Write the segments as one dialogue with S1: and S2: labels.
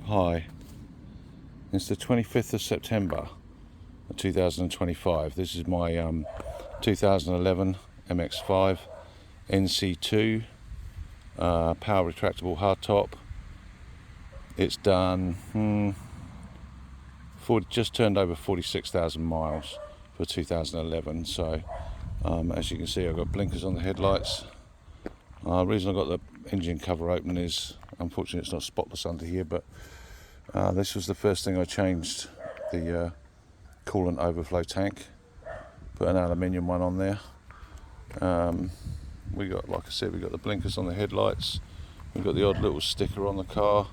S1: Hi, it's the 25th of September 2025. This is my 2011 MX5 nc2 power retractable hardtop. It's done just turned over 46,000 miles for 2011. So as you can see, I've got blinkers on the headlights. The reason I got the engine cover open is, unfortunately, it's not spotless under here, but this was the first thing I changed, the coolant overflow tank. Put an aluminium one on there. We got, like I said, we got the blinkers on the headlights. We've got the odd little sticker on the car.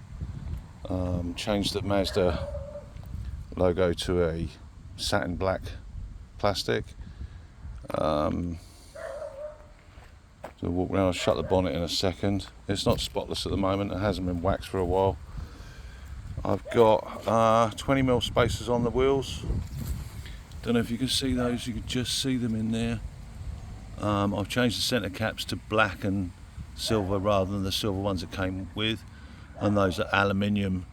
S1: Changed the Mazda logo to a satin black plastic. So walk around, I'll shut the bonnet in a second. It's not spotless at the moment, it hasn't been waxed for a while. I've got 20mm spacers on the wheels. Don't know if you can see those, you can just see them in there. I've changed the centre caps to black and silver rather than the silver ones that came with, and those are aluminium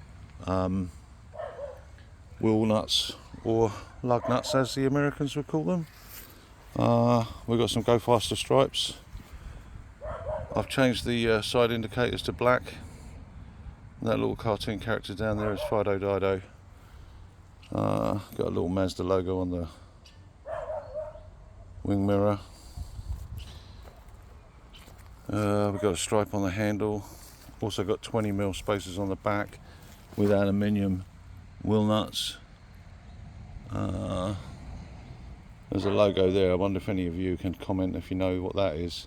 S1: wheel nuts, or lug nuts as the Americans would call them. We've got some Go Faster stripes. I've changed the side indicators to black. That little cartoon character down there is Fido Dido. Got a little Mazda logo on the wing mirror. We've got a stripe on the handle. Also got 20mm spacers on the back with aluminium wheel nuts. There's a logo there. I wonder if any of you can comment if you know what that is.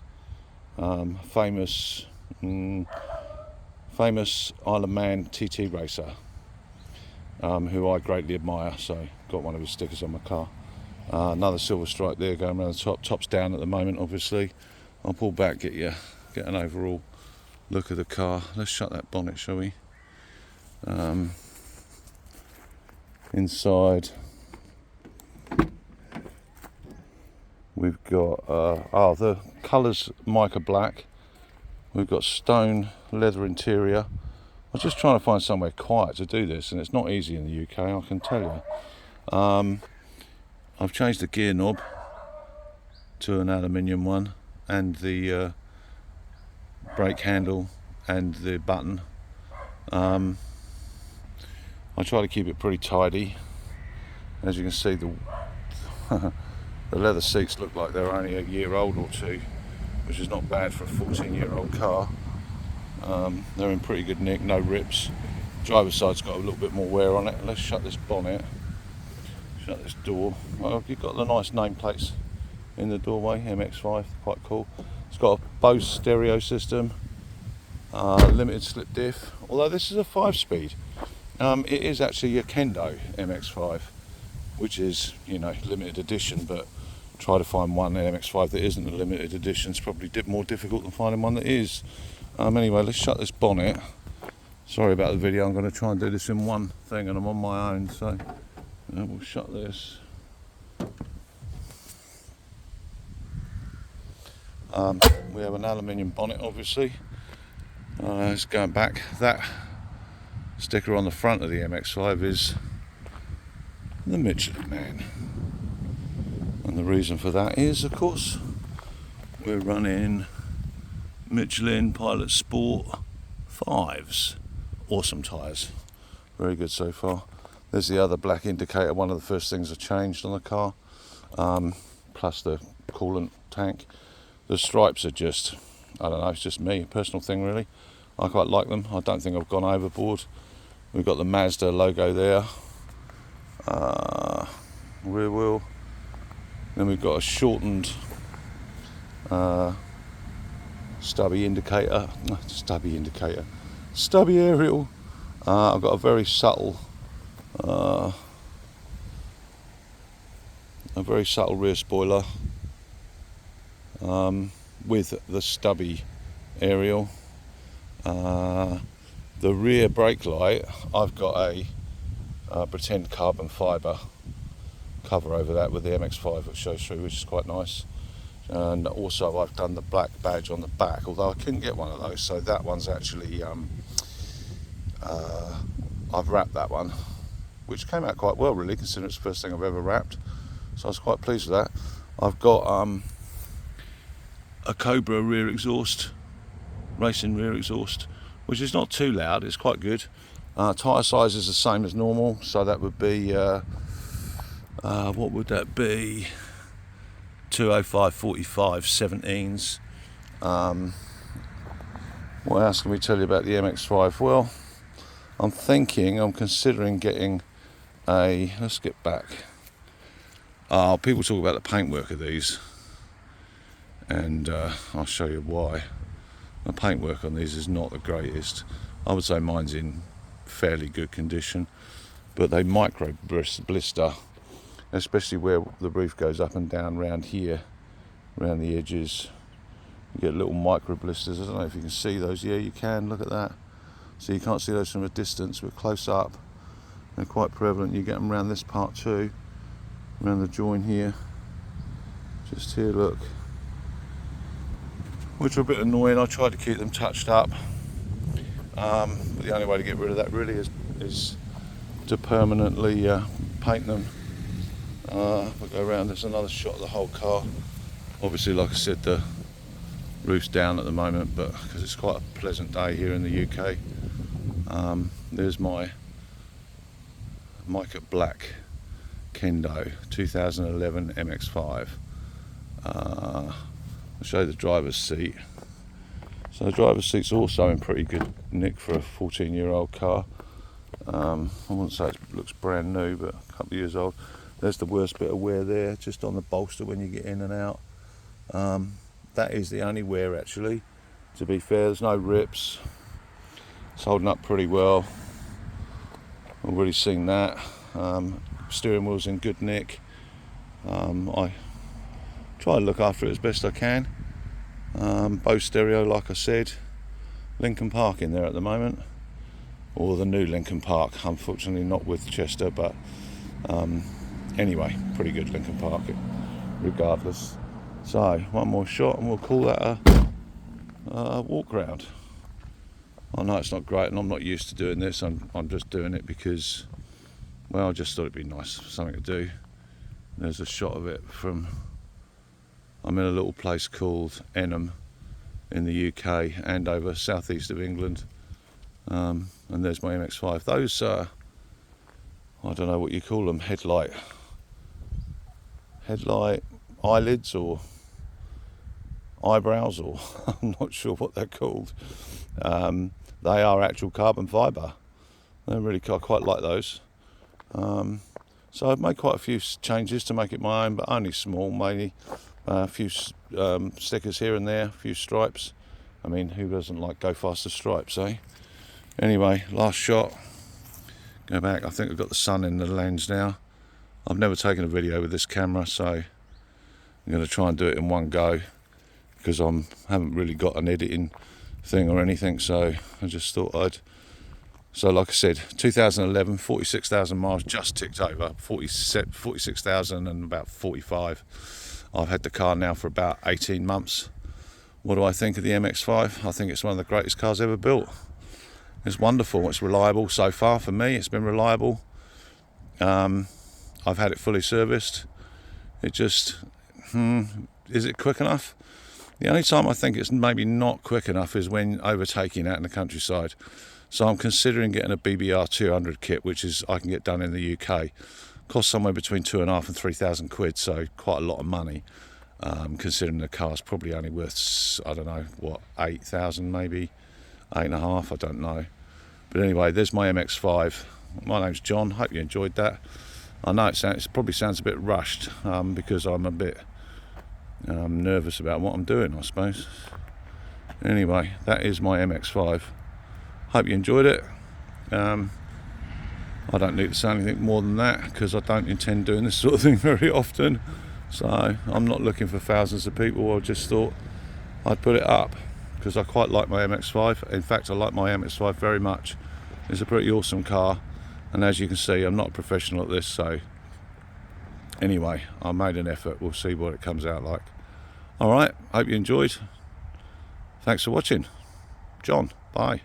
S1: Famous Isle of Man TT racer, who I greatly admire, so got one of his stickers on my car. Another silver stripe there going around the top. Top's down at the moment, obviously. I'll pull back, get an overall look of the car. Let's shut that bonnet, shall we? Inside we've got the colours mica black. We've got stone leather interior. I was just trying to find somewhere quiet to do this, and it's not easy in the UK, I can tell you. I've changed the gear knob to an aluminium one, and the brake handle and the button. I try to keep it pretty tidy. As you can see, the leather seats look like they're only a year old or two, which is not bad for a 14-year-old car. They're in pretty good nick, no rips. Driver's side's got a little bit more wear on it. Let's shut this bonnet, shut this door. Well, you've got the nice nameplates in the doorway, MX5, quite cool. It's got a Bose stereo system, limited slip diff, although this is a 5-speed. It is actually a Kendo MX5, which is, limited edition, but try to find one MX5 that isn't a limited edition. It's probably more difficult than finding one that is. Anyway, let's shut this bonnet. Sorry about the video, I'm going to try and do this in one thing and I'm on my own, so we'll shut this. We have an aluminium bonnet, obviously. It's going back. That sticker on the front of the MX5 is the Michelin Man. And the reason for that is, of course, we're running Michelin Pilot Sport 5s. Awesome tyres. Very good so far. There's the other black indicator, one of the first things I changed on the car, plus the coolant tank. The stripes are just, I don't know, it's just me, a personal thing really. I quite like them. I don't think I've gone overboard. We've got the Mazda logo there. Rear wheel. Then we've got a shortened stubby aerial. I've got a very subtle rear spoiler with the stubby aerial. The rear brake light, I've got a pretend carbon fibre cover over that with the MX5 that shows through, which is quite nice. And also I've done the black badge on the back, although I couldn't get one of those, so that one's actually I've wrapped that one, which came out quite well really, considering it's the first thing I've ever wrapped, so I was quite pleased with that. I've got a Cobra rear exhaust, racing rear exhaust, which is not too loud, it's quite good. Tyre size is the same as normal, so that would be what would that be, 205 45 17s. What else can we tell you about the MX5? Well, I'm considering getting let's get back. People talk about the paintwork of these, and I'll show you why. The paintwork on these is not the greatest. I would say mine's in fairly good condition, but they micro blister, especially where the roof goes up and down around here, around the edges. You get little micro blisters. I don't know if you can see those. Yeah, you can. Look at that. So you can't see those from a distance, but close up, they're quite prevalent. You get them around this part too, around the join here. Just here, look. Which are a bit annoying. I tried to keep them touched up, but the only way to get rid of that really is to permanently paint them. We'll go around. There's another shot of the whole car. Obviously, like I said, the roof's down at the moment, but because it's quite a pleasant day here in the UK. There's my mica black Kendo 2011 MX5. I'll show you the driver's seat. So the driver's seat's also in pretty good nick for a 14-year-old car. I wouldn't say it looks brand new, but a couple of years old. There's the worst bit of wear there, just on the bolster when you get in and out. That is the only wear actually, to be fair. There's no rips. It's holding up pretty well. I've already seen that. Steering wheel's in good nick. I try to look after it as best I can. Bose stereo, like I said. Lincoln Park in there at the moment, or the new Lincoln Park. Unfortunately not with Chester, but anyway, pretty good Lincoln Park regardless. So one more shot and we'll call that a walk round. I know it's not great and I'm not used to doing this. I'm just doing it because, well, I just thought it'd be nice, something to do. There's a shot of it from, I'm in a little place called Enham in the UK, Andover, southeast of England, and there's my MX5. Those I don't know what you call them, headlight eyelids or eyebrows, or I'm not sure what they're called. They are actual carbon fibre. They're really, I quite like those. So I've made quite a few changes to make it my own, but only small, mainly a few stickers here and there, a few stripes. I mean, who doesn't like go faster stripes, eh? Anyway, last shot. Go back. I think I've got the sun in the lens now. I've never taken a video with this camera, so I'm going to try and do it in one go, because I haven't really got an editing thing or anything, so I just thought I'd. So like I said, 2011, 46,000 miles, just ticked over, 46,000 and about 45. I've had the car now for about 18 months. What do I think of the MX5? I think it's one of the greatest cars ever built. It's wonderful, it's reliable so far for me, it's been reliable. I've had it fully serviced. It just, is it quick enough? The only time I think it's maybe not quick enough is when overtaking out in the countryside. So I'm considering getting a BBR 200 kit, which is I can get done in the UK. Costs somewhere between £2,500 and £3,000, so quite a lot of money. Considering the car's probably only worth, I don't know, what, 8,000 maybe, 8.5, I don't know. But anyway, there's my MX5. My name's John. Hope you enjoyed that. I know it probably sounds a bit rushed because I'm a bit nervous about what I'm doing, I suppose. Anyway, that is my MX5. Hope you enjoyed it. I don't need to say anything more than that because I don't intend doing this sort of thing very often. So I'm not looking for thousands of people. I just thought I'd put it up because I quite like my MX5. In fact, I like my MX5 very much. It's a pretty awesome car, and as you can see, I'm not a professional at this, so anyway, I made an effort. We'll see what it comes out like. Alright, hope you enjoyed. Thanks for watching. John, bye.